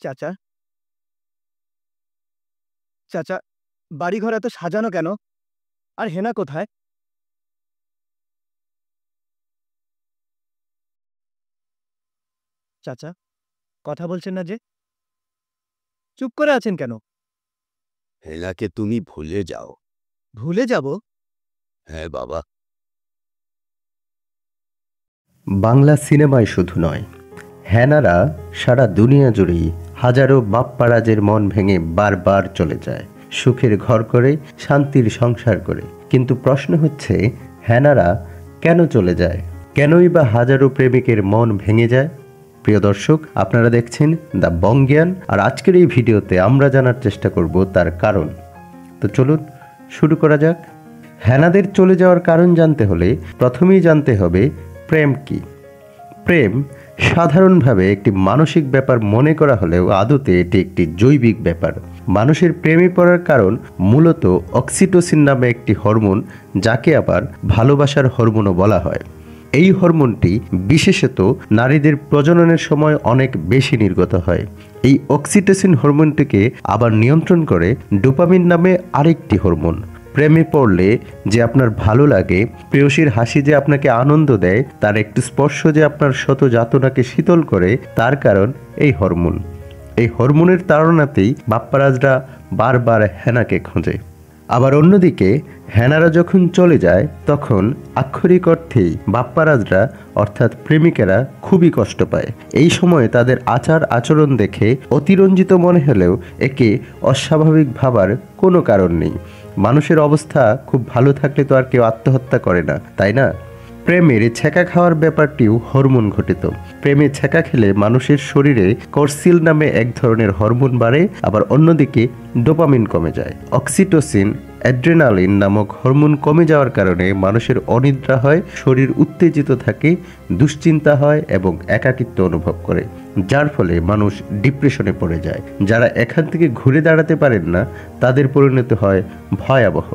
চাচা, চাচা, বাড়িঘর এত সাজানো কেন? আর হেনা কোথায়? চাচা, কথা বলছেন না যে? চুপ করে আছেন কেন? হেনাকে তুমি ভুলে যাও। ভুলে যাব? হ্যাঁ বাবা। বাংলা সিনেমায় শুধু নয়, হেনারা সারা দুনিয়া জুড়েই হাজারো বাপ্পারাজের মন ভেঙে বারবার চলে যায়, সুখের ঘর করে, শান্তির সংসার করে। কিন্তু প্রশ্ন হচ্ছে, হেনারা কেন চলে যায়? কেনই বা হাজারো প্রেমিকের মন ভেঙে যায়? প্রিয় দর্শক, আপনারা দেখছেন দ্য বঙ্গিয়ান, আর আজকের এই ভিডিওতে আমরা জানার চেষ্টা করব তার কারণ। তো চলুন শুরু করা যাক। হেনাদের চলে যাওয়ার কারণ জানতে হলে প্রথমেই জানতে হবে প্রেম কি। প্রেম সাধারণভাবে একটি মানসিক ব্যাপার মনে করা হলেও আদতে এটি একটি জৈবিক ব্যাপার। মানুষের প্রেমে পড়ার কারণ মূলত অক্সিটোসিন নামে একটি হরমোন, যাকে আবার ভালোবাসার হরমোনও বলা হয়। এই হরমোনটি বিশেষত নারীদের প্রজননের সময় অনেক বেশি নির্গত হয়। এই অক্সিটোসিন হরমোনটিকে আবার নিয়ন্ত্রণ করে ডোপামিন নামে আরেকটি হরমোন। প্রেমে পড়লে যে আপনার ভালো লাগে, প্রেয়সীর হাসি যে আপনাকে আনন্দ দেয়, তার একটু স্পর্শ যে আপনার শত যাতনাকে শীতল করে, তার কারণ এই হরমোন। এই হরমোনের তাড়নাতেই বাপ্পারাজরা বারবার হেনাকে খোঁজে। আবার অন্যদিকে হেনারা যখন চলে যায়, তখন আক্ষরিক অর্থেই বাপ্পারাজরা অর্থাৎ প্রেমিকেরা খুবই কষ্ট পায়। এই সময় তাদের আচার আচরণ দেখে অতিরঞ্জিত মনে হলেও একে অস্বাভাবিক ভাবার কোনো কারণ নেই। মানুষের অবস্থা খুব ভালো থাকলে তো আর কেউ আত্মহত্যা করে না, তাই না? প্রেমের ছ্যাঁকা খাওয়ার ব্যাপারটিও হরমোন ঘটিত। প্রেমে ছ্যাঁকা খেলে মানুষের শরীরে কর্সিল নামে এক ধরনের হরমোন বাড়ে, আবার অন্যদিকে ডোপামিন কমে যায়। অক্সিটোসিন, অ্যাড্রেনালিন নামক হরমোন কমে যাওয়ার কারণে মানুষের অনিদ্রা হয়, শরীর উত্তেজিত থাকে, দুশ্চিন্তা হয় এবং একাকিত্ব অনুভব করে, যার ফলে মানুষ ডিপ্রেশনে পড়ে যায়। যারা এখান থেকে ঘুরে দাঁড়াতে পারেন না, তাদের পরিণতি হয় ভয়াবহ।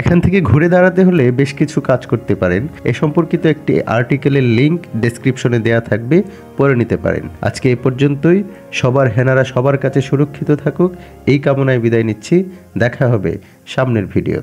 এখান থেকে ঘুরে দাঁড়াতে হলে বেশ কিছু কাজ করতে পারেন। এ সম্পর্কিত একটি আর্টিকেলের লিংক ডেসক্রিপশনে দেওয়া থাকবে, পড়ে নিতে পারেন। আজকে এ পর্যন্তই। সবার হেনারা সবার কাছে সুরক্ষিত থাকুক, এই কামনায় বিদায় নিচ্ছি। দেখা হবে সামনের ভিডিও।